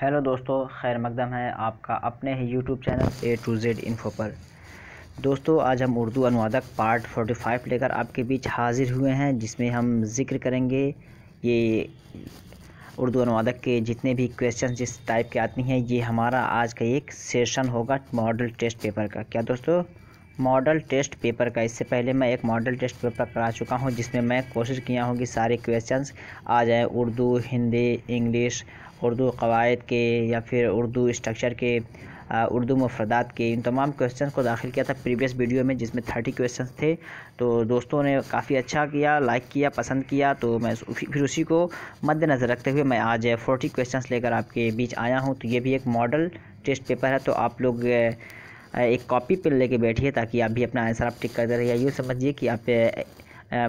Hello दोस्तों, खैर मकदम है आपका अपने ही YouTube channel A to Z info पर। दोस्तों, आज हम उर्दू अनुवादक पार्ट 45 लेकर आपके बीच हाजिर हुए हैं, जिसमें हम जिक्र करेंगे ये उर्दू अनुवादक के जितने भी क्वेश्चन जिस टाइप के आती हैं। ये हमारा आज का एक सेशन होगा मॉडल टेस्ट पेपर का। क्या दोस्तों, मॉडल टेस्ट पेपर का। इससे पहले मैं एक मॉडल टेस्ट पेपर करा चुका हूं, जिसमें मैं कोशिश किया हूं कि सारे क्वेश्चंस आ जाएँ, उर्दू, हिंदी, इंग्लिश, उर्दू क़वायद के या फिर उर्दू स्ट्रक्चर के, उर्दू मुफ़रदात के। इन तमाम क्वेश्चंस को दाखिल किया था प्रीवियस वीडियो में, जिसमें 30 क्वेश्चंस थे। तो दोस्तों ने काफ़ी अच्छा किया, लाइक किया, पसंद किया। तो मैं फिर उसी को मद्देनज़र रखते हुए मैं आज 40 क्वेश्चंस लेकर आपके बीच आया हूं। तो ये भी एक मॉडल टेस्ट पेपर है, तो आप लोग एक कॉपी पेन लेके बैठिए, ताकि आप भी अपना आंसर आप टिक करते रहिए। यूँ समझिए कि आप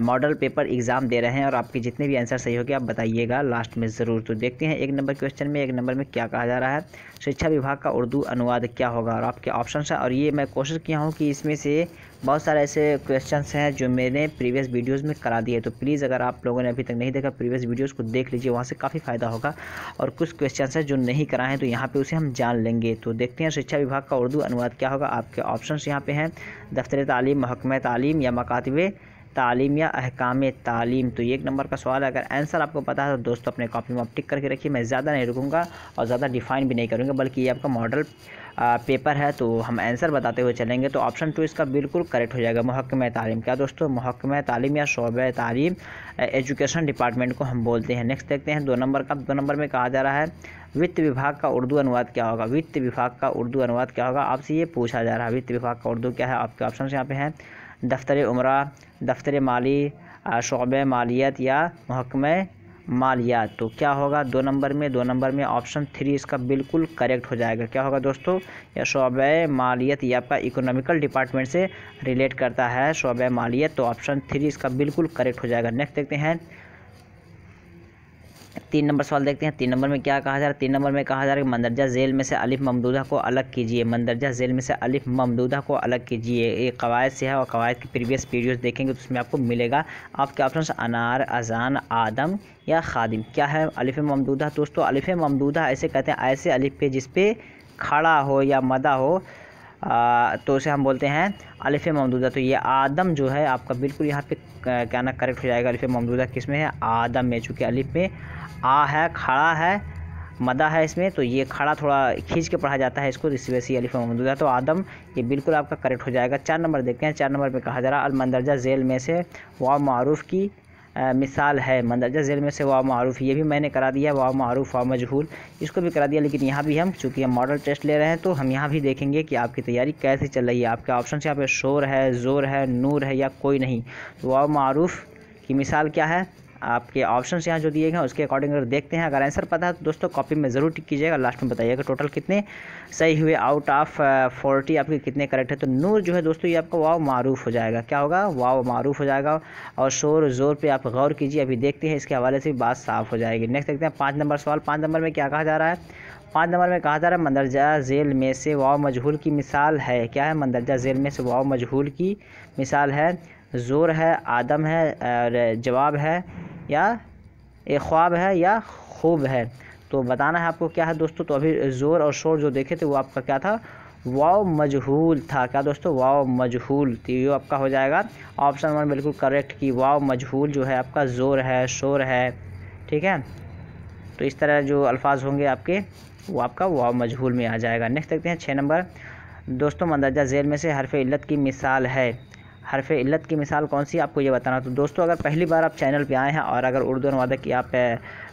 मॉडल पेपर एग्ज़ाम दे रहे हैं और आपके जितने भी आंसर सही हो गए आप बताइएगा लास्ट में ज़रूर। तो देखते हैं 1 नंबर क्वेश्चन में, 1 नंबर में क्या कहा जा रहा है। शिक्षा विभाग का उर्दू अनुवाद क्या होगा, और आपके ऑप्शन है। और ये मैं कोशिश किया हूँ कि इसमें से बहुत सारे ऐसे क्वेश्चंस हैं जो मैंने प्रीवियस वीडियोज़ में करा दिए। तो प्लीज़ अगर आप लोगों ने अभी तक नहीं देखा, प्रीवियस वीडियोज़ को देख लीजिए, वहाँ से काफ़ी फ़ायदा होगा। और कुछ क्वेश्चंस हैं जो नहीं कराए हैं, तो यहाँ पे उसे हम जान लेंगे। तो देखते हैं शिक्षा विभाग का उर्दू अनुवाद क्या होगा। आपके ऑप्शंस यहाँ पे हैं, दफ्तर तालीम, महकमा तालीम, या मकातबे तालीम, या अहकाम तालीम। तो ये 1 नंबर का सवाल है। अगर आंसर आपको पता है तो दोस्तों अपने कॉपी में आप टिक करके रखिए। मैं ज़्यादा नहीं रुकूंगा और ज़्यादा डिफ़ाइन भी नहीं करूँगा, बल्कि ये आपका मॉडल पेपर है, तो हम आंसर बताते हुए चलेंगे। तो ऑप्शन 2 इसका बिल्कुल करेक्ट हो जाएगा, महकमा तालीम। क्या दोस्तों, महकमा तालीम या शोबा तालीम, एजुकेशन डिपार्टमेंट को हम बोलते हैं। नेक्स्ट देखते हैं 2 नंबर का। 2 नंबर में कहा जा रहा है वित्त विभाग का उर्दू अनुवाद क्या होगा। वित्त विभाग का उर्दू अनुवाद क्या होगा, आपसे ये पूछा जा रहा है। वित्त विभाग का उर्दू क्या है। आपके ऑप्शन यहाँ पे हैं, दफ्तर उमरा, दफ्तर माली, शोबा मालियत, या महकमा मालियात। तो क्या होगा 2 नंबर में। 2 नंबर में ऑप्शन 3 इसका बिल्कुल करेक्ट हो जाएगा। क्या होगा दोस्तों, या शोबा मालियत, ये आपका इकोनॉमिकल डिपार्टमेंट से रिलेट करता है, शोबा मालियत। तो ऑप्शन 3 इसका बिल्कुल करेक्ट हो जाएगा। नेक्स्ट देखते हैं 3 नंबर सवाल देखते हैं। 3 नंबर में क्या कहा जा रहा है। 3 नंबर में कहा जा रहा है कि मंदरजा झेल में से अलिफ ममदूदा को अलग कीजिए। मंदरजा झेल में से अलिफ ममदूदा को अलग कीजिए। ये कवायद से है, और कवायद की प्रीवियस वीडियोस देखेंगे तो उसमें आपको मिलेगा। आपके ऑप्शन अनार, अजान, आदम, या खादिम। क्या है अलिफ ममदूदा। दोस्तों अलिफ ममदूदा ऐसे कहते हैं, ऐसे अलिफ पे जिस पे खड़ा हो या मदा हो, तो उसे हम बोलते हैं अलिफ ममदूदा। तो ये आदम जो है आपका बिल्कुल यहाँ पे क्या ना करेक्ट हो जाएगा। अलिफ ममदूदा किस में है, आदम में। चूँकि अलिफ में आ है, खड़ा है, मदा है इसमें, तो ये खड़ा थोड़ा खींच के पढ़ा जाता है इसको, इसी वजह से अलिफ ममदूदा। तो आदम ये बिल्कुल आपका करेक्ट हो जाएगा। 4 नंबर देखते हैं। 4 नंबर में कहा जा रहा है अल मंदरजा झेल में से वाव मारूफ़ की मिसाल है। मंदरजा झेल में से वाव मारूफ़, ये भी मैंने करा दिया। वाव मारूफ़, वाव मजहूल, इसको भी करा दिया। लेकिन यहाँ भी हम चूँकि हम मॉडल टेस्ट ले रहे हैं, तो हम यहाँ भी देखेंगे कि आपकी तैयारी कैसे चल रही है। आपके ऑप्शन यहाँ पे शोर है, ज़ोर है, नूर है, या कोई नहीं। तो वाव मारूफ़ की मिसाल क्या है, आपके ऑप्शंस यहाँ जो दिए गए हैं उसके अकॉर्डिंग अगर देखते हैं। अगर आंसर पता है तो दोस्तों कॉपी में ज़रूर टिक कीजिएगा, लास्ट में बताइएगा टोटल कितने सही हुए। आउट ऑफ 40 आपके कितने करेक्ट है। तो नूर जो है दोस्तों ये आपका वाव मारूफ़ हो जाएगा। क्या होगा, वाव मारूफ़ हो जाएगा। और शोर ज़ोर पे आप गौर कीजिए, अभी देखते हैं इसके हवाले से भी बात साफ़ हो जाएगी। नेक्स्ट देखते हैं 5 नंबर सवाल। 5 नंबर में क्या कहा जा रहा है। 5 नंबर में कहा जा रहा है मंदरजा झेल में से वाव मजहूल की मिसाल है। क्या है, मंदरजा झेल में से वाव मजहूल की मिसाल है। ज़ोर है, आदम है, और जवाब है, या एक ख्वाब है, या खूब है। तो बताना है आपको क्या है दोस्तों। तो अभी ज़ोर और शोर जो देखे थे वो आपका क्या था, वाव मजहूल था। क्या दोस्तों, वाव मजहूल। तो ये आपका हो जाएगा ऑप्शन 1 बिल्कुल करेक्ट, कि वाव मजहूल जो है आपका ज़ोर है, शोर है। ठीक है, तो इस तरह जो अल्फाज होंगे आपके, वो आपका वाव मजहूल में आ जाएगा। नेक्स्ट देखते हैं 6 नंबर। दोस्तों मंदरजा झेल में से हरफ इल्लत की मिसाल है। हरफ इल्लत की मिसाल कौन सी, आपको ये बताना। तो दोस्तों अगर पहली बार आप चैनल पे आए हैं और अगर उर्दू अनुवादक की आप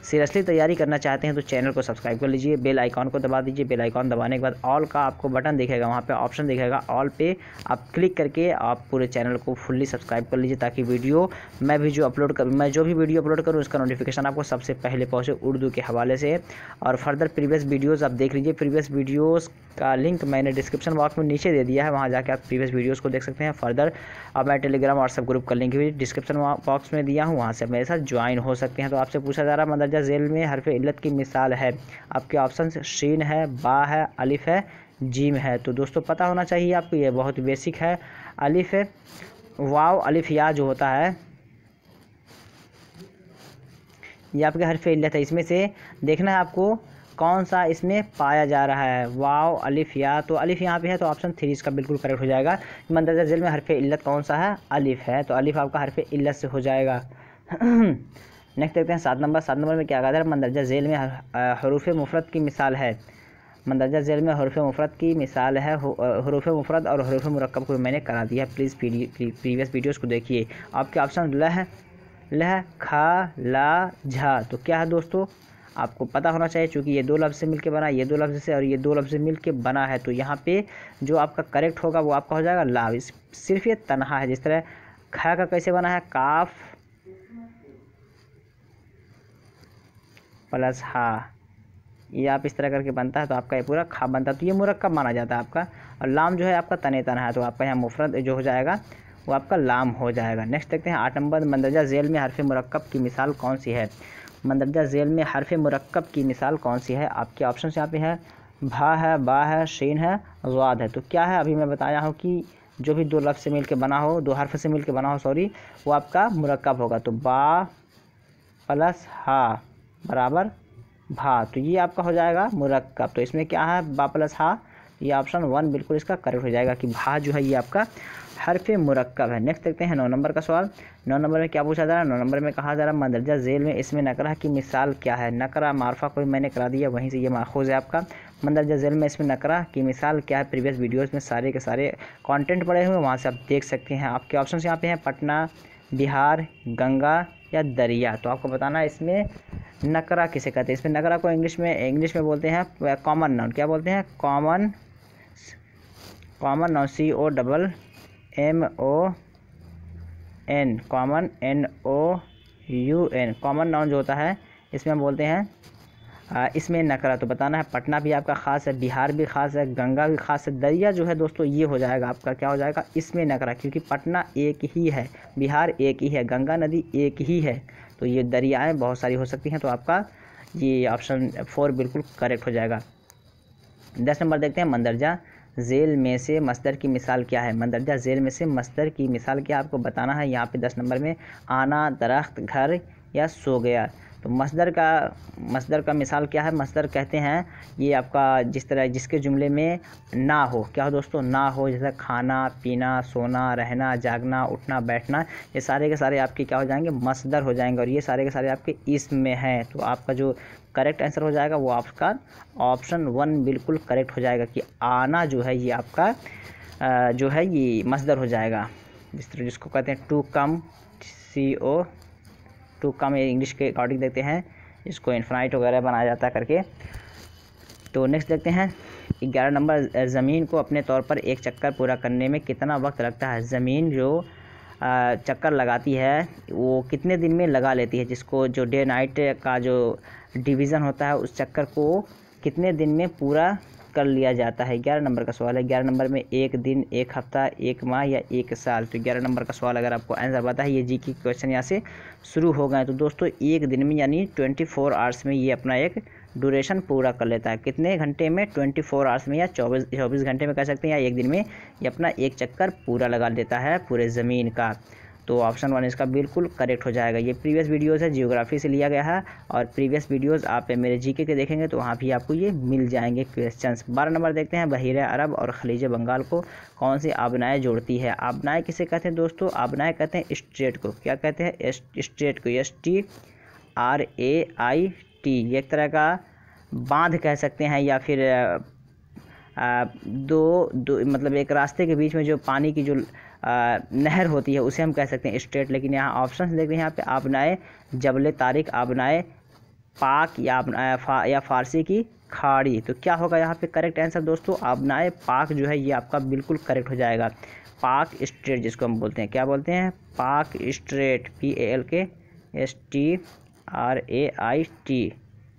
सीरियसली तैयारी करना चाहते हैं, तो चैनल को सब्सक्राइब कर लीजिए, बेल आइकॉन को दबा दीजिए। बेल आइकॉन दबाने के बाद ऑल का आपको बटन दिखेगा, वहाँ पे ऑप्शन दिखेगा, ऑल पे आप क्लिक करके आप पूरे चैनल को फुल्ली सब्सक्राइब कर लीजिए, ताकि मैं जो भी वीडियो अपलोड करूँ उसका नोटिफिकेशन आपको सबसे पहले पहुँचे उर्दू के हवाले से। और फर्दर प्रीवियस वीडियोज़ आप देख लीजिए। प्रीवियस वीडियोज़ का लिंक मैंने डिस्क्रिप्शन बॉक्स में नीचे दे दिया है, वहाँ जाके आप प्रीवियस वीडियोज़ को देख सकते हैं। फर्दर अब मैं टेलीग्राम व्हाट्सएप ग्रुप का लिंक भी डिस्क्रिप्शन बॉक्स में दिया हूँ, वहाँ से मेरे साथ ज्वाइन हो सकते हैं। तो आपसे पूछा जा रहा है मंदरजा झेल में हरफ इल्लत की मिसाल है। आपके ऑप्शन शीन है, बा है, अलिफ है, जीम है। तो दोस्तों पता होना चाहिए आपको, ये बहुत बेसिक है। अलिफ है, वाव, अलिफ, या जो होता है ये आपके हरफ इल्लत है। इसमें से देखना है आपको कौन सा इसमें पाया जा रहा है? वाव, अलिफ, या। तो अलिफ यहाँ पे है तो ऑप्शन 3 इसका बिल्कुल करेक्ट हो जाएगा। मंदरजा झेल में हरफ इल्लत कौन सा है? अलिफ है, तो अलिफ आपका हरफ इल्लत से हो जाएगा। नेक्स्ट देखते हैं 7 नंबर। 7 नंबर में क्या कहा था? मंदरजा झेल में हरूफ मुफरद की मिसाल है। मंदरजा झेल में हरूफ मुफरद की मिसाल है। हरूफ मुफरद और हरूफ मुरक्कब को मैंने करा दिया है, प्लीज़ प्रीवियस वीडियोस को देखिए। आपके ऑप्शन लह, खा, ला, झा। तो क्या है दोस्तों? आपको पता होना चाहिए, चूँकि ये 2 लफ्ज़ से मिलके बना, ये 2 लफ्ज़ से और ये 2 लफ्ज़ से मिलके बना है, तो यहाँ पे जो आपका करेक्ट होगा वो आपका हो जाएगा ला। सिर्फ ये तनहा है। जिस तरह खा का कैसे बना है? काफ प्लस हा, ये आप इस तरह करके बनता है तो आपका ये पूरा खा बनता है, तो ये मुरक्कब माना जाता है आपका। और लाम जो है आपका तने तनहा है, तो आपका यहाँ मुफरद जो हो जाएगा वो आपका लाम हो जाएगा। नेक्स्ट देखते हैं 8 नंबर। मंदरजा झेल में हरफ मुरक्कब की मिसाल कौन सी है? मंदरजा झेल में हरफ मुरक्कब की मिसाल कौन सी है? आपके ऑप्शन यहाँ पे है भा है, बा है, शीन है, ज़ाद है। तो क्या है? अभी मैं बताया हूँ कि जो भी 2 लफ्ज़ से मिल के बना हो, 2 हर्फ से मिल के बना हो, सॉरी, वो आपका मुरक्कब होगा। तो बा प्लस हा बराबर भा, तो ये आपका हो जाएगा मुरक्कब। तो इसमें क्या है? बा प्लस हा, ये ऑप्शन 1 बिल्कुल इसका करेक्ट हो जाएगा कि भा जो है ये आपका हरफ मुरक्कब है। नेक्स्ट देखते हैं 9 नंबर का सवाल। 9 नंबर में क्या पूछा जा रहा है? 9 नंबर में कहा जा रहा है मंदरजा झेल में इसमें नकरा की मिसाल क्या है? नकरा मारफा को मैंने करा दिया, वहीं से ये माखूज़ है आपका। मंदरजा झेल में इसमें नकरा की मिसाल क्या है? प्रीवियस वीडियोज़ में सारे के सारे कंटेंट पड़े हुए, वहाँ से आप देख सकते हैं। आपके ऑप्शन यहाँ पे हैं पटना, बिहार, गंगा या दरिया। तो आपको बताना है इसमें नकरा किसे कहते हैं। इसमें नकरा को इंग्लिश में बोलते हैं कॉमन नाउन। क्या बोलते हैं? Common noun, COMMON, common NOUN, common noun जो होता है इसमें हम बोलते हैं इसमें नकरा। तो बताना है पटना भी आपका ख़ास है, बिहार भी ख़ास है, गंगा भी ख़ास है, दरिया जो है दोस्तों ये हो जाएगा आपका, क्या हो जाएगा? इसमें नकरा, क्योंकि पटना एक ही है, बिहार एक ही है, गंगा नदी एक ही है, तो ये दरियाएँ बहुत सारी हो सकती हैं। तो आपका ये ऑप्शन 4 बिल्कुल करेक्ट हो जाएगा। 10 नंबर देखते हैं। मंदरजा झेल में से मस्दर की मिसाल क्या है? मंदरजा झेल में से मस्दर की मिसाल क्या आपको बताना है। यहाँ पे 10 नंबर में आना, दरख्त, घर या सो गया। तो मस्दर का मिसाल क्या है? मस्दर कहते हैं ये आपका जिस तरह जिसके जुमले में ना हो, क्या हो दोस्तों? ना हो, जैसे खाना, पीना, सोना, रहना, जागना, उठना, बैठना, ये सारे के सारे आपके क्या हो जाएंगे? मस्दर हो जाएंगे, और ये सारे के सारे आपके इसम में हैं। तो आपका जो करेक्ट आंसर हो जाएगा वो आपका ऑप्शन 1 बिल्कुल करेक्ट हो जाएगा कि आना जो है ये आपका जो है ये मस्दर हो जाएगा। जिस तरह जिसको कहते हैं टू कम, टू कम, ये इंग्लिश के अकॉर्डिंग देखते हैं, इसको इन्फिनाइट वगैरह बनाया जाता है करके। तो नेक्स्ट देखते हैं 11 नंबर। ज़मीन को अपने तौर पर एक चक्कर पूरा करने में कितना वक्त लगता है? ज़मीन जो चक्कर लगाती है वो कितने दिन में लगा लेती है? जिसको जो डे नाइट का जो डिवीज़न होता है उस चक्कर को कितने दिन में पूरा कर लिया जाता है? 11 नंबर का सवाल है। 11 नंबर में 1 दिन, 1 हफ्ता, 1 माह या 1 साल। तो 11 नंबर का सवाल अगर आपको आंसर पता है, ये जी की क्वेश्चन यहाँ से शुरू हो गए। तो दोस्तों 1 दिन में यानी 24 आवर्स में ये अपना एक ड्यूरेशन पूरा कर लेता है। कितने घंटे में? 24 आवर्स में, या 24 घंटे में कह सकते हैं, या 1 दिन में ये अपना एक चक्कर पूरा लगा लेता है पूरे ज़मीन का। तो ऑप्शन 1 इसका बिल्कुल करेक्ट हो जाएगा। ये प्रीवियस वीडियोज़ है, जियोग्राफी से लिया गया है, और प्रीवियस वीडियोज़ आप मेरे जीके के देखेंगे तो वहाँ भी आपको ये मिल जाएंगे क्वेश्चंस। 12 नंबर देखते हैं। बहीरे अरब और खलीज बंगाल को कौन सी आबनाएँ जोड़ती है? आबनाएँ किसे कहते हैं दोस्तों? आबनाएँ कहते हैं स्ट्रेट को। क्या कहते हैं? स्ट्रेट को, STRAIT। ये एक तरह का बांध कह सकते हैं, या फिर दो मतलब एक रास्ते के बीच में जो पानी की जो नहर होती है उसे हम कह सकते हैं स्ट्रेट। लेकिन यहाँ ऑप्शन देखते हैं, यहाँ पे आबनाए जबल तारिक, आबनाए पाक, या फारसी की खाड़ी। तो क्या होगा यहाँ पे करेक्ट आंसर दोस्तों? आबनाए पाक जो है ये आपका बिल्कुल करेक्ट हो जाएगा। पाक स्ट्रेट जिसको हम बोलते हैं, क्या बोलते हैं? पाक स्ट्रेट, PALK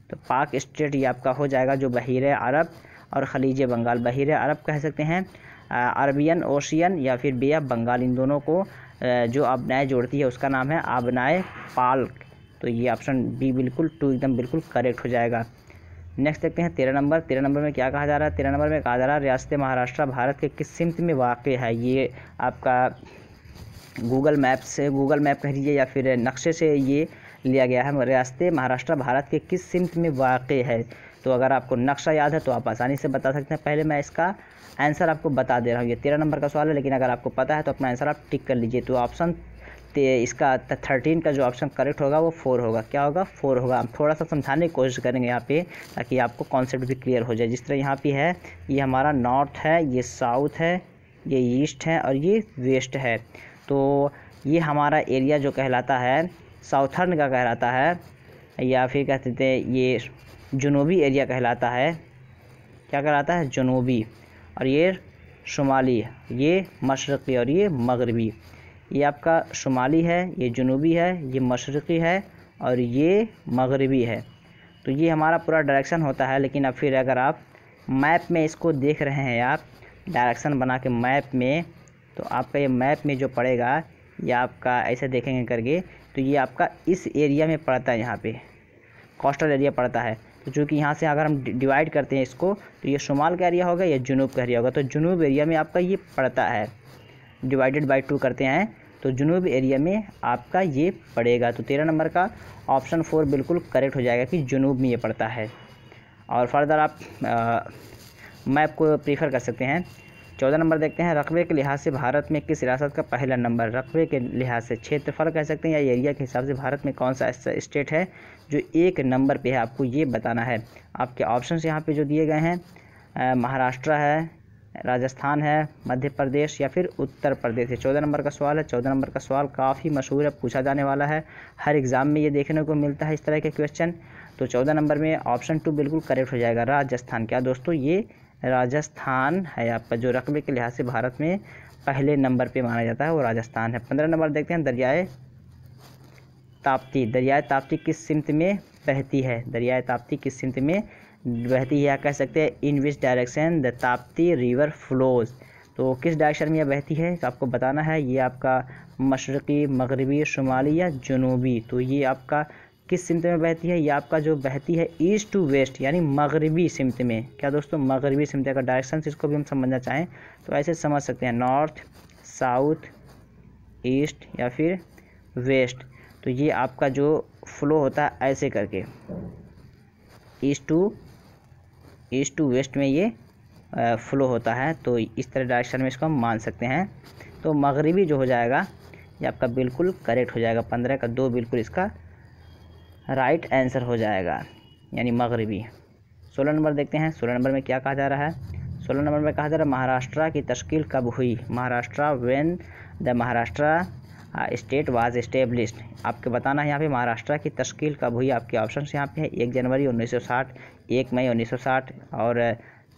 तो पाक स्ट्रेट ये आपका हो जाएगा, जो बहीरे अरब और खलीज बंगाल। बहीरे अरब कह सकते हैं, अरबियन ओशियन या फिर बे ऑफ बंगाल, इन दोनों को जो आबनाएँ जोड़ती है उसका नाम है आबनाए पाल्क। तो ये ऑप्शन बी बिल्कुल 2 एकदम बिल्कुल करेक्ट हो जाएगा। नेक्स्ट देखते हैं 13 नंबर। 13 नंबर में क्या कहा जा रहा है? 13 नंबर में कहा जा रहा है रियासत महाराष्ट्र भारत के किस सिमत में वाक़ है? ये आपका गूगल मैप कह लीजिए या फिर नक्शे से ये लिया गया है। रियासत महाराष्ट्र भारत के किस सिमत में वाक़ है? तो अगर आपको नक्शा याद है तो आप आसानी से बता सकते हैं। पहले मैं इसका आंसर आपको बता दे रहा हूँ। ये 13 नंबर का सवाल है, लेकिन अगर आपको पता है तो अपना आंसर आप टिक कर लीजिए। तो ऑप्शन इसका 13 का जो ऑप्शन करेक्ट होगा वो 4 होगा। क्या होगा? 4 होगा। हम थोड़ा सा समझाने की कोशिश करेंगे यहाँ पे, ताकि आपको कॉन्सेप्ट भी क्लियर हो जाए। जिस तरह यहाँ पे है, ये हमारा नॉर्थ है, ये साउथ है, ये ईस्ट है और ये वेस्ट है। तो ये हमारा एरिया जो कहलाता है साउथर्न का कहलाता है, या फिर कह सकते हैं ये जुनूबी एरिया कहलाता है। क्या कहलाता है? जुनूबी। और ये शुमाली, ये मशरक़ी और ये मगरबी। ये आपका शुमाली है, ये जुनूबी है, ये मशरक़ी है और ये मगरबी है। तो ये हमारा पूरा डायरेक्शन होता है। लेकिन अब फिर अगर आप मैप में इसको देख रहे हैं, आप डायरेक्शन बना के मैप में, तो आपका ये मैप में जो पड़ेगा, ये आपका ऐसे देखेंगे करके, तो ये आपका इस एरिया में पड़ता है, यहाँ पे कोस्टल एरिया पड़ता है। तो चूँकि यहाँ से अगर हम डिवाइड करते हैं इसको, तो ये शुमाल का एरिया होगा, ये जुनूब का एरिया होगा। तो जुनूब एरिया में आपका ये पड़ता है, डिवाइडेड बाई 2 करते हैं तो जुनूब एरिया में आपका ये पड़ेगा। तो 13 नंबर का ऑप्शन 4 बिल्कुल करेक्ट हो जाएगा कि जुनूब में ये पड़ता है। और फर्दर आप मैप को प्रीफर कर सकते हैं। 14 नंबर देखते हैं, रकबे के लिहाज से भारत में किस रियासत का पहला नंबर? रकबे के लिहाज से, क्षेत्रफल कह सकते हैं या एरिया के हिसाब से भारत में कौन सा ऐसा स्टेट है जो 1 नंबर पे है, आपको ये बताना है। आपके ऑप्शंस यहाँ पे जो दिए गए हैं, महाराष्ट्र है, राजस्थान है, मध्य प्रदेश या फिर उत्तर प्रदेश है। 14 नंबर का सवाल है। 14 नंबर का सवाल काफ़ी मशहूर है, पूछा जाने वाला है, हर एग्ज़ाम में ये देखने को मिलता है इस तरह के क्वेश्चन। तो 14 नंबर में ऑप्शन 2 बिल्कुल करेक्ट हो जाएगा, राजस्थान। क्या दोस्तों? ये राजस्थान है आपका, जो रकबे के लिहाज से भारत में पहले नंबर पे माना जाता है, वो राजस्थान है। 15 नंबर देखते हैं, दरियाए ताप्ती। दरियाए ताप्ती किस सिमत में बहती है? दरियाए ताप्ती किस सिमत में बहती है, या कह सकते हैं in which direction the Tapti river flows. तो किस डायरेक्शन में यह बहती है, तो आपको बताना है। ये आपका मशरक़ी, मगरबी, शुमाली या जुनूबी। तो ये आपका किस सिमत में बहती है? ये आपका जो बहती है ईस्ट टू वेस्ट, यानी मगरबी सिमत में। क्या दोस्तों? मगरबी सिमत का डायरेक्शन, इसको भी हम समझना चाहें तो ऐसे समझ सकते हैं, नॉर्थ, साउथ, ईस्ट या फिर वेस्ट। तो ये आपका जो फ्लो होता है ऐसे करके, ईस्ट टू वेस्ट में ये फ्लो होता है। तो इस तरह डायरेक्शन में इसको हम मान सकते हैं। तो मगरबी जो हो जाएगा ये आपका बिल्कुल करेक्ट हो जाएगा। 15 का 2 बिल्कुल इसका राइट आंसर हो जाएगा, यानी मगरबी। 16 नंबर देखते हैं, 16 नंबर में क्या कहा जा रहा है? 16 नंबर में कहा जा रहा है, महाराष्ट्र की तश्कील कब हुई? Maharashtra, when the Maharashtra state was established. आपको बताना है यहाँ पे महाराष्ट्र की तश्कील कब हुई। आपके ऑप्शंस यहाँ पे है, 1 जनवरी 1960, 1 मई 1960 और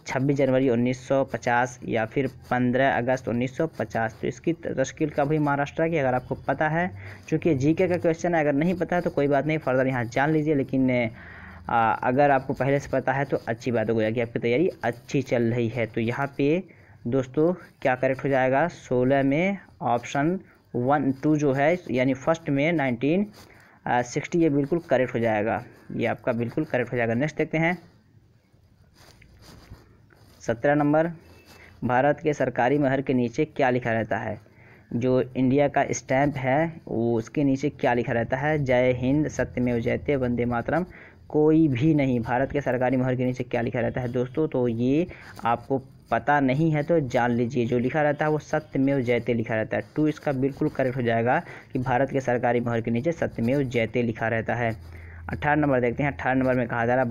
26 जनवरी 1950 या फिर 15 अगस्त 1950। तो इसकी तश्कील कब हुई महाराष्ट्र की? अगर आपको पता है, चूँकि जीके का क्वेश्चन है, अगर नहीं पता है तो कोई बात नहीं, फर्दर यहाँ जान लीजिए। लेकिन अगर आपको पहले से पता है तो अच्छी बात हो जाएगी, आपकी तैयारी अच्छी चल रही है। तो यहाँ पे दोस्तों क्या करेक्ट हो जाएगा? 16 में ऑप्शन 1, 2 जो है, यानी फर्स्ट में 1960, ये बिल्कुल करेक्ट हो जाएगा। ये आपका बिल्कुल करेक्ट हो जाएगा। नेक्स्ट देखते हैं, 17 नंबर, भारत के सरकारी महर के नीचे क्या लिखा रहता है? जो इंडिया का स्टैम्प है वो उसके नीचे क्या लिखा रहता है? जय हिंद, सत्यमेव जयते, वंदे मातरम, कोई भी नहीं। भारत के सरकारी महर के नीचे क्या लिखा रहता है दोस्तों? तो ये आपको पता नहीं है तो जान लीजिए, जो लिखा रहता है वो सत्यमेव जयते लिखा रहता है। 2 इसका बिल्कुल करेक्ट हो जाएगा कि भारत के सरकारी महर के नीचे सत्यमेव जयते लिखा रहता है। 18 नंबर देखते हैं, 18 नंबर में कहा जा रहा है,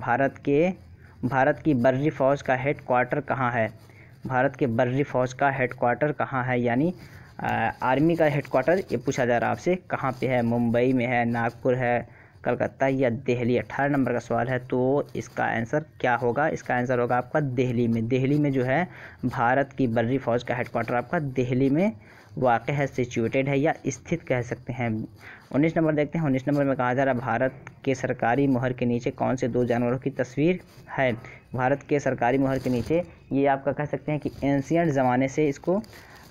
भारत की बर्री फ़ौज का हेड क्वार्टर कहाँ है? भारत के बर्री फ़ौज का हेड क्वार्टर कहाँ है, यानी आर्मी का हेड क्वार्टर ये पूछा जा रहा है आपसे, कहाँ पे है? मुंबई में है, नागपुर है, कलकत्ता या दिल्ली? 18 नंबर का सवाल है। तो इसका आंसर क्या होगा? इसका आंसर होगा आपका दिल्ली में। दिल्ली में जो है भारत की बर्री फ़ौज का हेड क्वार्टर आपका दिल्ली में वाक़ है, सिचुएटेड है या स्थित कह सकते हैं। 19 नंबर देखते हैं, 19 नंबर में कहा जा रहा है, भारत के सरकारी मोहर के नीचे कौन से 2 जानवरों की तस्वीर है? भारत के सरकारी मोहर के नीचे ये आपका कह सकते हैं कि एंशियंट ज़माने से इसको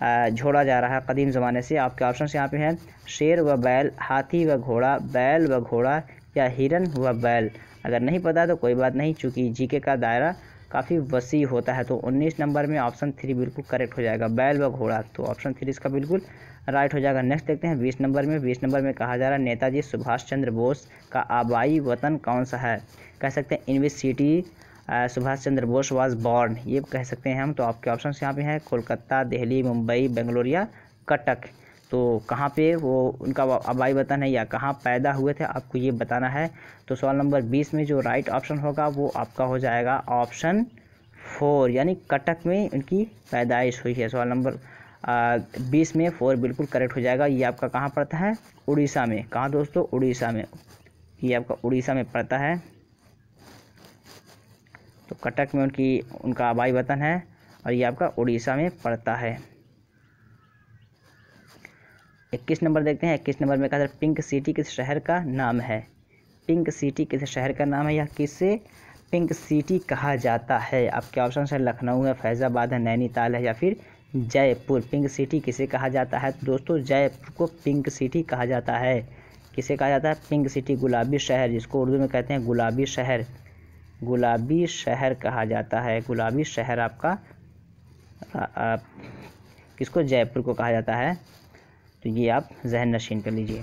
जोड़ा जा रहा है, कदीम ज़माने से। आपके ऑप्शन यहाँ पे हैं, शेर व बैल, हाथी व घोड़ा, बैल व घोड़ा या हिरन व बैल। अगर नहीं पता तो कोई बात नहीं, चूँकि जीके का दायरा काफ़ी वसी होता है। तो 19 नंबर में ऑप्शन 3 बिल्कुल करेक्ट हो जाएगा, बैल व घोड़ा। तो ऑप्शन 3 इसका बिल्कुल राइट हो जाएगा। नेक्स्ट देखते हैं 20 नंबर में। 20 नंबर में कहा जा रहा है, नेताजी सुभाष चंद्र बोस का आबाई वतन कौन सा है? कह सकते हैं in which city Subhash Chandra Bose was born, ये कह सकते हैं हम। तो आपके ऑप्शन यहाँ पे हैं कोलकाता, दिल्ली, मुंबई, बेंगलोर या कटक। तो कहाँ पे वो उनका आबाई वतन है या कहाँ पैदा हुए थे, आपको ये बताना है। तो सवाल नंबर 20 में जो राइट ऑप्शन होगा वो आपका हो जाएगा ऑप्शन 4, यानी कटक में उनकी पैदाइश हुई है। सवाल नंबर 20 में 4 बिल्कुल करेक्ट हो जाएगा। ये आपका कहाँ पड़ता है, उड़ीसा में। कहाँ दोस्तों, उड़ीसा में। ये आपका उड़ीसा में पड़ता है। तो कटक में उनका आबाई वतन है और ये आपका उड़ीसा में पड़ता है। 21 नंबर देखते हैं। 21 नंबर में कहा था पिंक सिटी किस शहर का नाम है। पिंक सिटी किस शहर का नाम है या किससे पिंक सिटी कहा जाता है। आपके ऑप्शन है लखनऊ है, फैज़ाबाद है, नैनीताल है या फिर जयपुर। पिंक सिटी किसे कहा जाता है, तो दोस्तों जयपुर को पिंक सिटी कहा जाता है। किसे कहा जाता है, पिंक सिटी, गुलाबी शहर, जिसको उर्दू में कहते हैं गुलाबी शहर। गुलाबी शहर कहा जाता है। गुलाबी शहर आपका किसको, जयपुर को कहा जाता है। तो ये आप जहन नशीन कर लीजिए।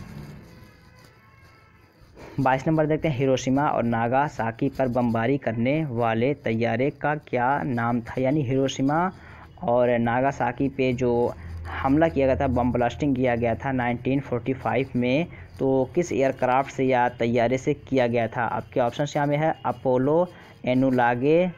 22 नंबर देखते हैं। हिरोशिमा और नागासाकी पर बमबारी करने वाले तैयारे का क्या नाम था। यानी हिरोशिमा और नागासाकी पे जो हमला किया गया था, बम ब्लास्टिंग किया गया था 1945 में, तो किस एयरक्राफ्ट से या तैयारे से किया गया था। आपके ऑप्शन यहाँ में है अपोलो, एनुलागे,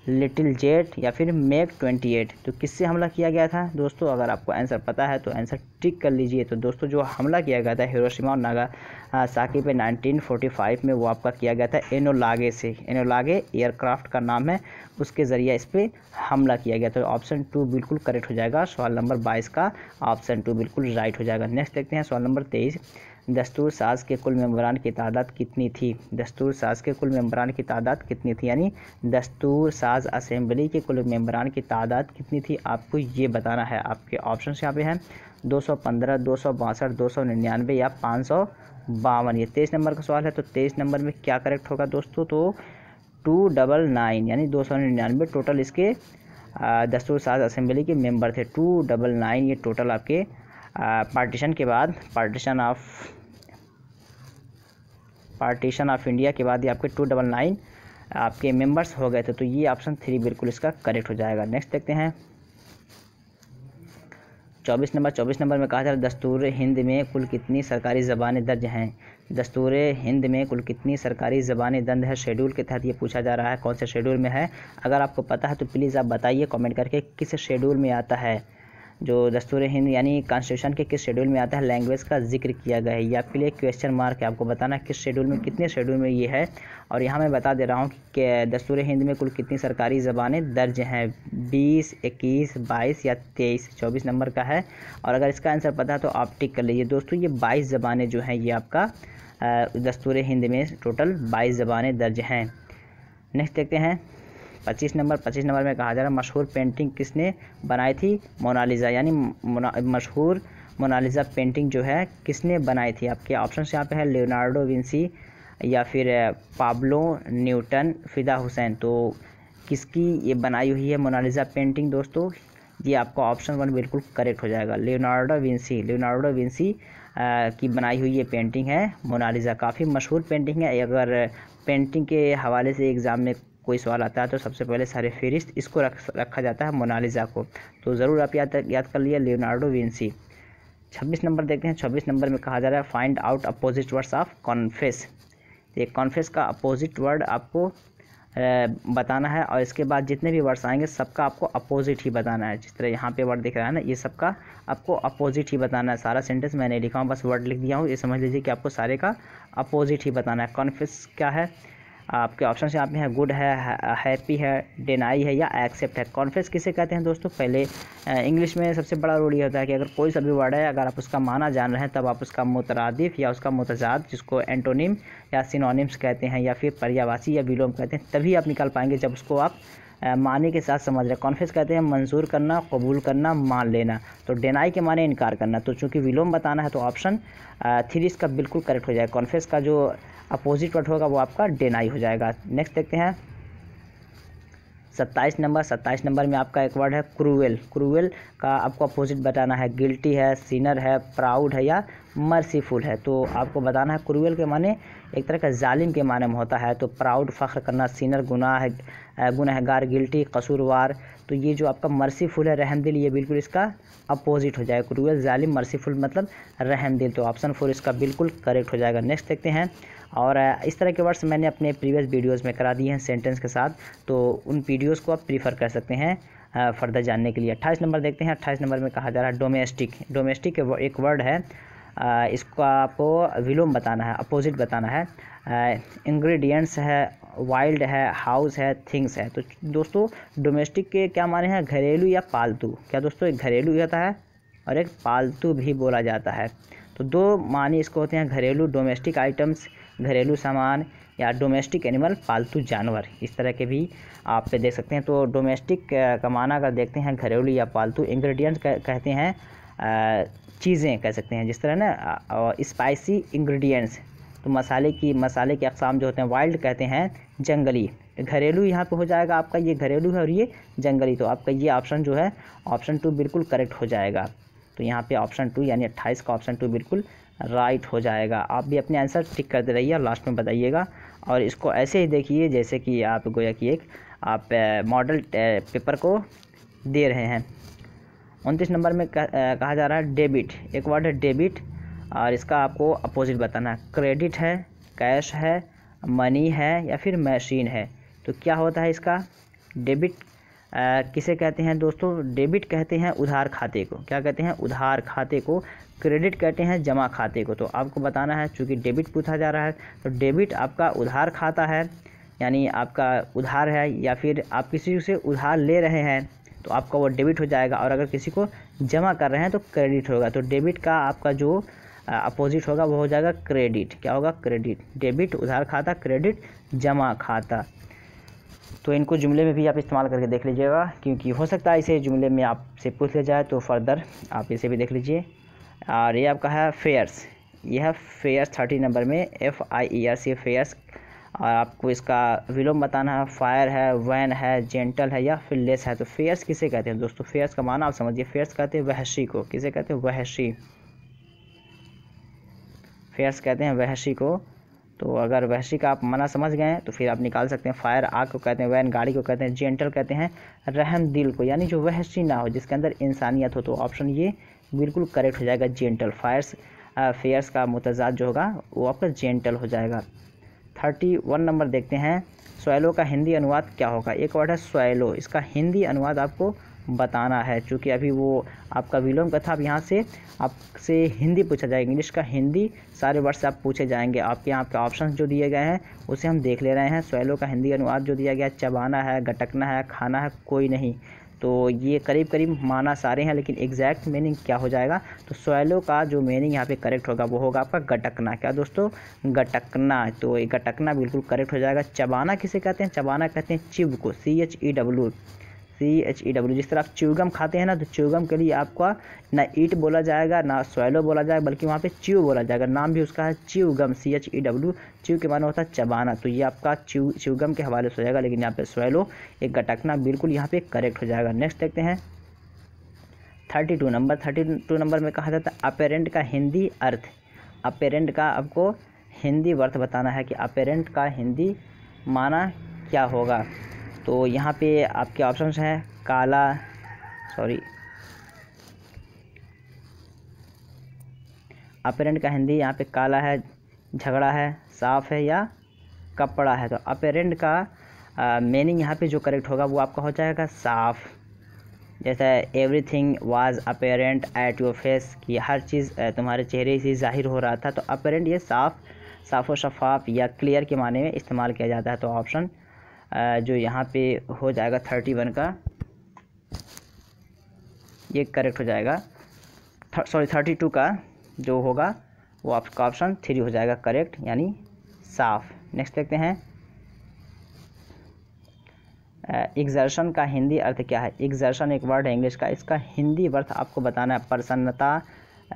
लिटिल जेट या फिर मैक 28। तो किससे हमला किया गया था दोस्तों, अगर आपको आंसर पता है तो आंसर टिक कर लीजिए। तो दोस्तों जो हमला किया गया था हिरोशिमा और नागासाकी पे 1945 में, वो आपका किया गया था एनोलागे से। एनोलागे एयरक्राफ्ट का नाम है, उसके ज़रिए इस पर हमला किया गया। तो ऑप्शन 2 बिल्कुल करेक्ट हो जाएगा। सवाल नंबर 22 का ऑप्शन 2 बिल्कुल राइट हो जाएगा। नेक्स्ट देखते हैं सवाल नंबर 23। दस्तूर साज के कुल मेंबरान की तादाद कितनी थी। दस्तूर साज के कुल मेंबरान की तादाद कितनी थी, यानी दस्तूर साज असेंबली के कुल मेंबरान की तादाद कितनी थी, आपको ये बताना है। आपके ऑप्शन यहाँ पे हैं 215, 262, 299 या 552। ये 23 नंबर का सवाल है। तो 23 नंबर में क्या करेक्ट होगा दोस्तों, तो 299 यानी 299 टोटल इसके दस्तूर साज असेंबली के मेंबर थे। 299 ये टोटल आपके पार्टीशन के बाद, पार्टीशन ऑफ इंडिया के बाद ये आपके 299 आपके मेंबर्स हो गए थे। तो ये ऑप्शन 3 बिल्कुल इसका करेक्ट हो जाएगा। नेक्स्ट देखते हैं 24 नंबर। 24 नंबर में कहा जा रहा है दस्तूर हिंद में कुल कितनी सरकारी ज़बानें दर्ज हैं। दस्तूर हिंद में कुल कितनी सरकारी ज़बानें दर्ज है, शेड्यूल के तहत ये पूछा जा रहा है। कौन से शेड्यूल में है, अगर आपको पता है तो प्लीज़ आप बताइए कमेंट करके किस शेड्यूल में आता है। जो दस्तूर हिंद यानी कॉन्स्टिट्यूशन के किस शेड्यूल में आता है, लैंग्वेज का जिक्र किया गया है। ये आपके लिए क्वेश्चन मार्क है, आपको बताना है किस शेड्यूल में, कितने शेड्यूल में ये है। और यहाँ मैं बता दे रहा हूँ कि दस्तूर हिंद में कुल कितनी सरकारी ज़बानें दर्ज हैं, 20, 21, 22 या 23। 24 नंबर का है और अगर इसका आंसर पता है तो आप टिक कर लीजिए। दोस्तों ये 22 ज़बानें जो हैं ये आपका दस्तूर हिंद में टोटल 22 ज़बानें दर्ज हैं। नेक्स्ट देखते हैं 25 नंबर। 25 नंबर में कहा जा रहा है मशहूर पेंटिंग किसने बनाई थी, मोनालिसा, यानी मशहूर मोनालिसा पेंटिंग जो है किसने बनाई थी। आपके ऑप्शन यहाँ पे है लियोनार्डो विंसी या फिर पाब्लो न्यूटन, फिदा हुसैन। तो किसकी ये बनाई हुई है मोनालिसा पेंटिंग दोस्तों, ये आपका ऑप्शन 1 बिल्कुल करेक्ट हो जाएगा। लियोनार्डो विंसी की बनाई हुई ये पेंटिंग है मोनालिसा। काफ़ी मशहूर पेंटिंग है। अगर पेंटिंग के हवाले से एग्ज़ाम में कोई सवाल आता है तो सबसे पहले सारे फहरिस्त इसको रखा जाता है मोनालिसा को। तो ज़रूर आप याद कर लिए लियोनार्डो विंसी। 26 नंबर देखते हैं। 26 नंबर में कहा जा रहा है find out opposite words of confess. ये कॉन्फेस का अपोजिट वर्ड आपको बताना है और इसके बाद जितने भी वर्ड्स आएंगे सबका आपको अपोजिट ही बताना है। जिस तरह यहाँ पे वर्ड दिख रहा है ना, ये सबका आपको अपोजिट ही बताना है। सारा सेंटेंस मैं नहीं लिखा हूँ, बस वर्ड लिख दिया हूँ। ये समझ लीजिए कि आपको सारे का अपोजिट ही बताना है। कॉन्फेस क्या है, आपके ऑप्शन यहाँ पे है गुड है, हैप्पी है, डिनाई है या एक्सेप्ट है। कॉन्फेस किसे कहते हैं दोस्तों, पहले इंग्लिश में सबसे बड़ा रूल ये होता है कि अगर कोई सा भी वर्ड है, अगर आप उसका माना जान रहे हैं तब आप उसका मुतरादिफ या उसका मुतजाद, जिसको एंटोनिम या सिनोनिम्स कहते हैं या फिर पर्यायवाची या विलोम कहते हैं, तभी आप निकाल पाएंगे जब उसको आप माने के साथ समझ रहे। कॉन्फेस कहते हैं मंजूर करना, कबूल करना, मान लेना। तो डिनाई के माने इनकार करना। तो चूँकि विलोम बताना है तो ऑप्शन 3 इसका बिल्कुल करेक्ट हो जाएगा। कॉन्फेस का जो अपोजिट वर्ड होगा वो आपका डिनाई हो जाएगा। नेक्स्ट देखते हैं 27 नंबर में आपका एक वर्ड है क्रूएल। क्रूएल का आपको अपोजिट बताना है। गिल्टी है, सिनर है, प्राउड है या मर्सीफुल है। तो आपको बताना है क्रूएल के माने एक तरह का जालिम के माने में होता है। तो प्राउड फ़ख्र करना, सिनर गुनहगार, गिल्टी कसूरवार। तो ये जो आपका मर्सीफुल है रहमदिल, ये बिल्कुल इसका अपोजिट हो जाएगा। क्रूएल जालिम, मर्सीफुल मतलब रहमदिल। तो ऑप्शन 4 इसका बिल्कुल करेक्ट हो जाएगा। नेक्स्ट देखते हैं। और इस तरह के वर्ड्स मैंने अपने प्रीवियस वीडियोस में करा दिए हैं सेंटेंस के साथ, तो उन वीडियोस को आप प्रीफर कर सकते हैं फर्दर जानने के लिए। 28 नंबर देखते हैं। 28 नंबर में कहा जा रहा है डोमेस्टिक। डोमेस्टिक एक वर्ड है, इसको आपको विलोम बताना है, अपोजिट बताना है। इंग्रेडिएंट्स है, वाइल्ड है, हाउस है, थिंग्स है। तो दोस्तों डोमेस्टिक के क्या माने हैं? घरेलू या पालतू। क्या दोस्तों? एक घरेलू भी होता है और एक पालतू भी बोला जाता है। तो दो मानी इसको होते हैं, घरेलू डोमेस्टिक आइटम्स, घरेलू सामान, या डोमेस्टिक एनिमल पालतू जानवर। इस तरह के भी आप देख सकते हैं। तो डोमेस्टिक का माना अगर देखते हैं घरेलू या पालतू। इंग्रेडिएंट्स कहते हैं चीज़ें कह सकते हैं, जिस तरह ना स्पाइसी इंग्रेडिएंट्स, तो मसाले के अक़साम जो होते हैं। वाइल्ड कहते हैं जंगली। घरेलू यहाँ पे हो जाएगा आपका, ये घरेलू है और ये जंगली। तो आपका ये ऑप्शन जो है ऑप्शन 2 बिल्कुल करेक्ट हो जाएगा। तो यहाँ पे ऑप्शन 2 यानी 28 का ऑप्शन 2 बिल्कुल राइट हो जाएगा। आप भी अपने आंसर टिक करते रहिए और लास्ट में बताइएगा। और इसको ऐसे ही देखिए जैसे कि आप गोया कि एक आप मॉडल पेपर को दे रहे हैं। 29 नंबर में कहा जा रहा है डेबिट। एक वर्ड है डेबिट और इसका आपको अपोजिट बताना है। क्रेडिट है, कैश है, मनी है या फिर मशीन है। तो क्या होता है इसका? डेबिट किसे कहते हैं दोस्तों? डेबिट कहते हैं उधार खाते को। क्या कहते हैं? उधार खाते को। क्रेडिट कहते हैं जमा खाते को। तो आपको बताना है, चूँकि डेबिट पूछा जा रहा है तो डेबिट आपका उधार खाता है, यानी आपका उधार है, या फिर आप किसी से उधार ले रहे हैं तो आपका वो डेबिट हो जाएगा। और अगर किसी को जमा कर रहे हैं तो क्रेडिट होगा। तो डेबिट का आपका जो अपोजिट होगा वो हो जाएगा क्रेडिट। क्या होगा? क्रेडिट। डेबिट उधार खाता, क्रेडिट जमा खाता। तो इनको जुमले में भी आप इस्तेमाल करके देख लीजिएगा, क्योंकि हो सकता है इसे जुमले में आपसे पूछ लिया जाए, तो फर्दर आप इसे भी देख लीजिए। और ये आपका है फेयर्स। यह है फेयर्स 30 नंबर में, FIERS फेयर्स। और आपको इसका विलोम बताना है। फायर है, वैन है, जेंटल है या फिर लेस है। तो फेयर्स किसे कहते हैं दोस्तों? फेयर्स का माना आप समझिए। फेयर्स कहते हैं वहशी को। किसे कहते हैं? वहशी। फेयर्स कहते हैं वहशी को। तो अगर वहशी का आप माना समझ गए हैं तो फिर आप निकाल सकते हैं। फायर आग को कहते हैं, वैन गाड़ी को कहते हैं, जेंटल कहते हैं रहम दिल को, यानी जो वहशी ना हो, जिसके अंदर इंसानियत हो। तो ऑप्शन ये बिल्कुल करेक्ट हो जाएगा, जेंटल। फेयर्स का मुतजाद जो होगा वो आपका जेंटल हो जाएगा। 31 नंबर देखते हैं। स्वैलो का हिंदी अनुवाद क्या होगा? एक वर्ड है स्वैलो, इसका हिंदी अनुवाद आपको बताना है। चूँकि अभी वो आपका विलोम का था, अब यहाँ से आपसे हिंदी पूछा जाएगा। इंग्लिश का हिंदी सारे वर्ड से आप पूछे जाएंगे। आपके यहाँ पे ऑप्शंस जो दिए गए हैं उसे हम देख ले रहे हैं। स्वैलो का हिंदी अनुवाद जो दिया गया, चबाना है, गटकना है, खाना है, कोई नहीं। तो ये करीब करीब माना सारे हैं, लेकिन एग्जैक्ट मीनिंग क्या हो जाएगा? तो स्वैलो का जो मीनिंग यहाँ पे करेक्ट होगा वो होगा आपका गटकना। क्या दोस्तों? गटकना। तो ये गटकना बिल्कुल करेक्ट हो जाएगा। चबाना किसे कहते हैं? चबाना कहते हैं चिव को, CHEW। जिस तरह आप च्यूगम खाते हैं ना, तो च्यूगम के लिए आपका ना ईट बोला जाएगा ना स्वैलो बोला जाएगा, बल्कि वहाँ पे च्यू बोला जाएगा। नाम भी उसका है च्यूगम, CHEW। च्यू के माने होता है चबाना। तो ये आपका च्यूगम के हवाले से हो जाएगा, लेकिन यहाँ पे स्वैलो एक गटकना बिल्कुल यहाँ पे करेक्ट हो जाएगा। नेक्स्ट देखते हैं 32 नंबर में कहा जाता है अपेरेंट का हिंदी अर्थ। अपेरेंट का आपको हिंदी अर्थ बताना है कि अपेरेंट का हिंदी माना क्या होगा। तो यहाँ पे आपके ऑप्शंस हैं अपेरेंट का हिंदी यहाँ पे काला है, झगड़ा है, साफ़ है या कपड़ा है। तो अपेरेंट का मीनिंग यहाँ पे जो करेक्ट होगा वो आपका हो जाएगा साफ़। जैसे everything was apparent at your face, कि हर चीज़ तुम्हारे चेहरे से ज़ाहिर हो रहा था। तो अपेरेंट ये साफ़ व शफाफ या क्लियर के माने में इस्तेमाल किया जाता है। तो ऑप्शन जो यहाँ पे हो जाएगा 31 का ये करेक्ट हो जाएगा। 32 का जो होगा वो आपका ऑप्शन 3 हो जाएगा करेक्ट, यानी साफ। नेक्स्ट देखते हैं एग्जर्शन का हिंदी अर्थ क्या है। एग्जर्शन एक वर्ड है इंग्लिश का, इसका हिंदी अर्थ आपको बताना है प्रसन्नता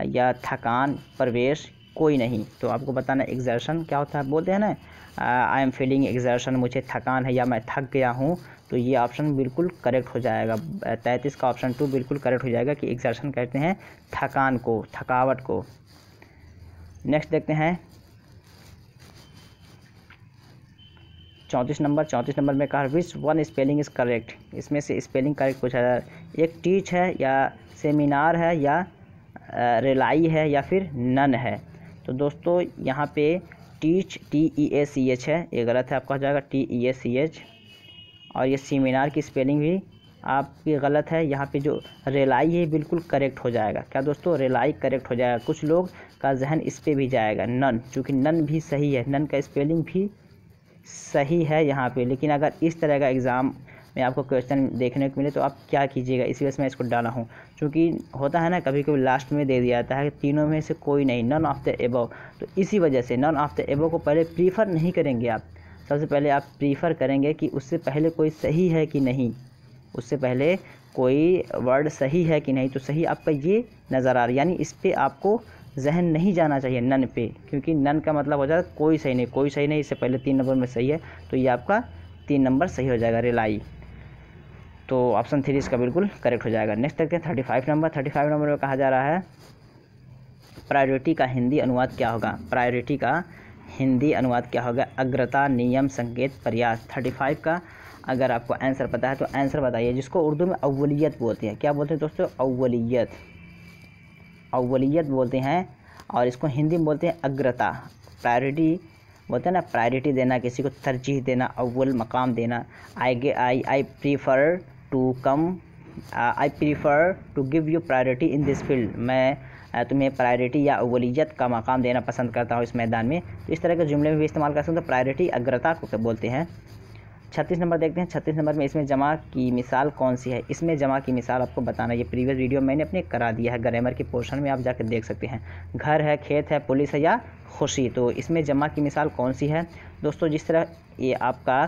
या थकान, प्रवेश कोई नहीं। तो आपको बताना एक्सर्शन क्या होता है, बोलते हैं ना आई एम फीलिंग एक्सर्शन, मुझे थकान है या मैं थक गया हूँ। तो ये ऑप्शन बिल्कुल करेक्ट हो जाएगा, 33 का ऑप्शन 2 बिल्कुल करेक्ट हो जाएगा कि एक्सर्शन कहते हैं थकान को, थकावट को। नेक्स्ट देखते हैं 34 नंबर में कहा which one spelling is correct, इसमें से स्पेलिंग करेक्ट पूछा जा रहा है। एक टीच है या सेमिनार है या रिलाई है या फिर नन है। तो दोस्तों यहाँ पे टीच TEACH है, ये गलत है, आपका हो जाएगा TEACH। और ये सेमिनार की स्पेलिंग भी आपकी गलत है। यहाँ पे जो रिलाई है बिल्कुल करेक्ट हो जाएगा। क्या दोस्तों, रिलाई करेक्ट हो जाएगा। कुछ लोग का जहन इस पे भी जाएगा नन, चूँकि नन भी सही है, नन का स्पेलिंग भी सही है यहाँ पे। लेकिन अगर इस तरह का एग्ज़ाम में आपको क्वेश्चन देखने को मिले तो आप क्या कीजिएगा, इसी वजह से मैं इसको डाला हूँ। क्योंकि होता है ना कभी कभी लास्ट में दे दिया जाता है तीनों में से कोई नहीं, नन ऑफ द एबव। तो इसी वजह से नन ऑफ द एबव को पहले प्रीफर नहीं करेंगे आप, सबसे पहले आप प्रीफर करेंगे कि उससे पहले कोई सही है कि नहीं, उससे पहले कोई वर्ड सही है कि नहीं। तो सही आपका ये नज़र आ रहा है, यानी इस पर आपको जहन नहीं जाना चाहिए नन पे, क्योंकि नन का मतलब हो जाएगा कोई सही नहीं, कोई सही नहीं, इससे पहले 3 नंबर में सही है। तो ये आपका 3 नंबर सही हो जाएगा, रिलाई। तो ऑप्शन 3 इसका बिल्कुल करेक्ट हो जाएगा। नेक्स्ट देखते हैं 35 नंबर में कहा जा रहा है प्रायोरिटी का हिंदी अनुवाद क्या होगा। प्रायोरिटी का हिंदी अनुवाद क्या होगा, अग्रता, नियम, संकेत, प्रयास। 35 का अगर आपको आंसर पता है तो आंसर बताइए, जिसको उर्दू में अव्वलियत बोलते हैं। क्या बोलते हैं दोस्तों, अव्वलियत, अव्वलियत बोलते हैं। और इसको हिंदी में बोलते हैं अग्रता। प्रायोरिटी बोलते हैं ना, प्रायोरिटी देना, किसी को तरजीह देना, अव्वल मकाम देना। I prefer to give you priority in this field, मैं तुम्हें प्रायोरिटी या अव्वलियत का मकाम देना पसंद करता हूँ इस मैदान में। तो इस तरह के जुमले में भी इस्तेमाल कर सकते हैं। तो प्रायोरिटी अग्रता को बोलते हैं। 36 नंबर देखते हैं। 36 नंबर में इसमें जमा की मिसाल कौन सी है। इसमें जमा की मिसाल आपको बताना, ये प्रीवियस वीडियो मैंने अपने करा दिया है, ग्रामर के पोर्शन में आप जाकर देख सकते हैं। घर है, खेत है, पुलिस है या खुशी। तो इसमें जमा की मिसाल कौन सी है दोस्तों, जिस तरह ये आपका,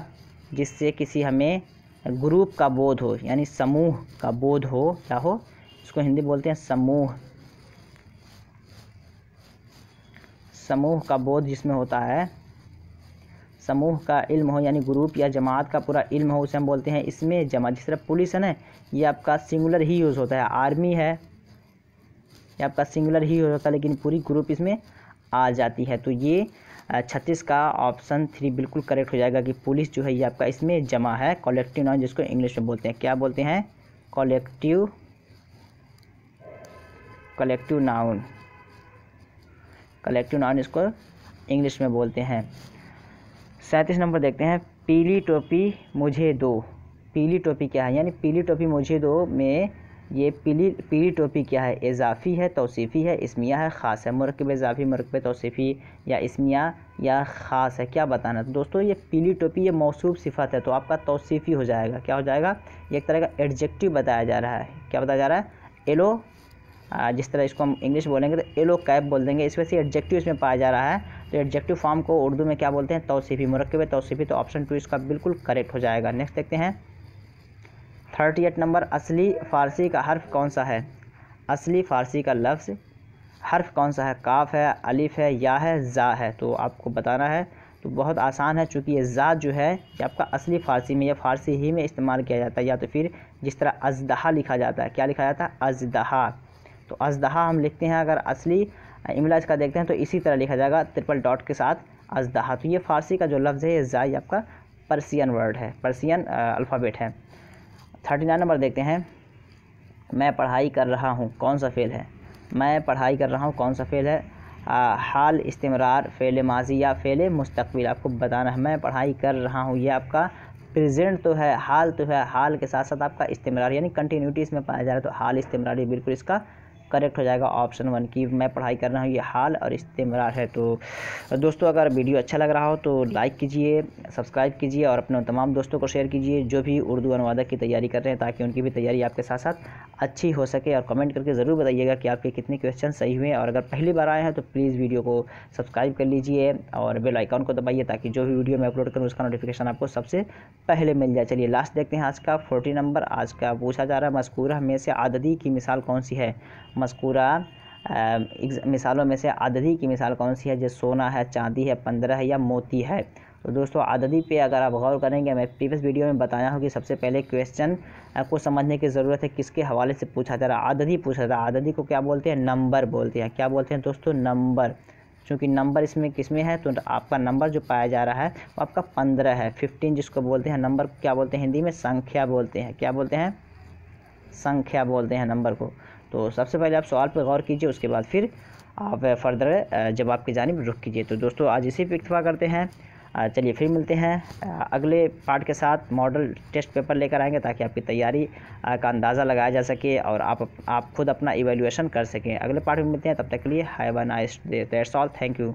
जिससे किसी हमें ग्रुप का बोध हो, यानी समूह का बोध हो, क्या हो, इसको हिंदी बोलते हैं समूह। समूह का बोध जिसमें होता है, समूह का इल्म हो, यानी ग्रुप या जमात का पूरा इल्म हो, उसे हम बोलते हैं इसमें जमा। जिस तरह पुलिस है ना, ये आपका सिंगुलर ही यूज़ होता है। आर्मी है, ये आपका सिंगुलर ही यूज़ होता है, लेकिन पूरी ग्रुप इसमें आ जाती है। तो ये 36 का ऑप्शन 3 बिल्कुल करेक्ट हो जाएगा कि पुलिस जो है ये आपका इसमें जमा है। कलेक्टिव नाउन जिसको इंग्लिश में बोलते हैं, क्या बोलते हैं, कलेक्टिव नाउन, कलेक्टिव नाउन इसको इंग्लिश में बोलते हैं। 37 नंबर देखते हैं। पीली टोपी मुझे दो। पीली टोपी क्या है, यानी पीली टोपी मुझे दो में ये पीली टोपी क्या है, इजाफ़ी है, तौसीफ़ी है, इस्मिया है, ख़ास है। मुरक्किब इजाफ़ी, मुरक्किब तौसीफ़ी या इस्मिया या ख़ास है, क्या बताना। तो दोस्तों ये पीली टोपी ये मौसूफ सिफ़त है, तो आपका तौसीफ़ी हो जाएगा। क्या हो जाएगा, ये एक तरह का एडजेक्टिव बताया जा रहा है। क्या बताया जा रहा है, एलो, जिस तरह इसको हम इंग्लिश बोलेंगे तो एलो कैप बोल देंगे, इस वजह से एडजेक्टिव इसमें पाया जा रहा है। तो एडजेक्टिव फॉर्म को उर्दू में क्या बोलते हैं, तौसीफ़ी, मुरक्किब तौसीफ़ी। तो ऑप्शन 2 इसका बिल्कुल करेक्ट हो जाएगा। नेक्स्ट देखते हैं 38 नंबर। असली फ़ारसी का हर्फ कौन सा है। असली फ़ारसी का लफ्ज़ हर्फ कौन सा है, काफ है, अलिफ है, या है, ज़ा है। तो आपको बताना है। तो बहुत आसान है, चूँकि ये ज़ा जो है ये आपका असली फ़ारसी में या फ़ारसी ही में इस्तेमाल किया जाता है, या तो फिर जिस तरह अज़दहा लिखा जाता है, क्या लिखा जाता है, अज़दहा। तो अज़दहा हम लिखते हैं, अगर असली इमला इसका देखते हैं तो इसी तरह लिखा जाएगा, ट्रिपल डॉट के साथ अज़दहा। तो ये फ़ारसी का जो लफ्ज़ है ये ज़ा, ये आपका पर्सियन वर्ड है, पर्सियन अल्फ़ाबेट है। 39 नंबर देखते हैं। मैं पढ़ाई कर रहा हूँ कौन सा फ़ेल है। मैं पढ़ाई कर रहा हूँ कौन सा फ़ेल है, हाल, इस्तिमरार, फ़ेल माजी या फ़ेल मुस्तक़बिल। आपको बताना है। मैं पढ़ाई कर रहा हूँ ये आपका प्रेजेंट तो है, हाल तो है, हाल के साथ साथ आपका इस्तिमरार यानी कंटिन्यूटी इसमें पाया जा रहा है। तो हाल इस्तिमरार बिल्कुल इसका करेक्ट हो जाएगा ऑप्शन 1 की मैं पढ़ाई कर रहा हूँ, ये हाल और इस्तिमरार है। तो दोस्तों अगर वीडियो अच्छा लग रहा हो तो लाइक कीजिए, सब्सक्राइब कीजिए और अपने तमाम दोस्तों को शेयर कीजिए जो भी उर्दू अनुवादक की तैयारी कर रहे हैं, ताकि उनकी भी तैयारी आपके साथ साथ अच्छी हो सके। और कमेंट करके ज़रूर बताइएगा कि आपके कितने क्वेश्चन सही हुए। और अगर पहली बार आए हैं तो प्लीज़ वीडियो को सब्सक्राइब कर लीजिए और बेल आइकन को दबाइए, ताकि जो भी वीडियो मैं अपलोड करूँ उसका नोटिफिकेशन आपको सबसे पहले मिल जाए। चलिए लास्ट देखते हैं आज का 40 नंबर। आज का पूछा जा रहा है मज़कूरा में से आददी की मिसाल कौन सी है। मज़कूरा मिसालों में से आददी की मिसाल कौन सी है? जो सोना है, चांदी है, 15 है या मोती है। तो दोस्तों आददी पे अगर आप गौर करेंगे, मैं प्रीवियस वीडियो में बताया हूँ कि सबसे पहले क्वेश्चन आपको समझने की ज़रूरत है किसके हवाले से पूछा जा रहा है। आददी पूछा था, आददी को क्या बोलते हैं? नंबर बोलते हैं। क्या बोलते हैं दोस्तों? नंबर। चूँकि नंबर इसमें किसमें है, तो आपका नंबर जो पाया जा रहा है वो आपका 15 है। 15 जिसको बोलते हैं नंबर को क्या बोलते हैं हिंदी में? संख्या बोलते हैं। क्या बोलते हैं? संख्या बोलते हैं नंबर को। तो सबसे पहले आप सवाल पर गौर कीजिए, उसके बाद फिर आप फर्दर जवाब की जानिब रुख कीजिए। तो दोस्तों आज इसी पे इक्तफा करते हैं। चलिए फिर मिलते हैं अगले पार्ट के साथ। मॉडल टेस्ट पेपर लेकर आएंगे ताकि आपकी तैयारी का अंदाज़ा लगाया जा सके और आप खुद अपना इवैल्यूएशन कर सकें। अगले पार्ट में मिलते हैं, तब तक के लिए have a nice day. That's all, thank you.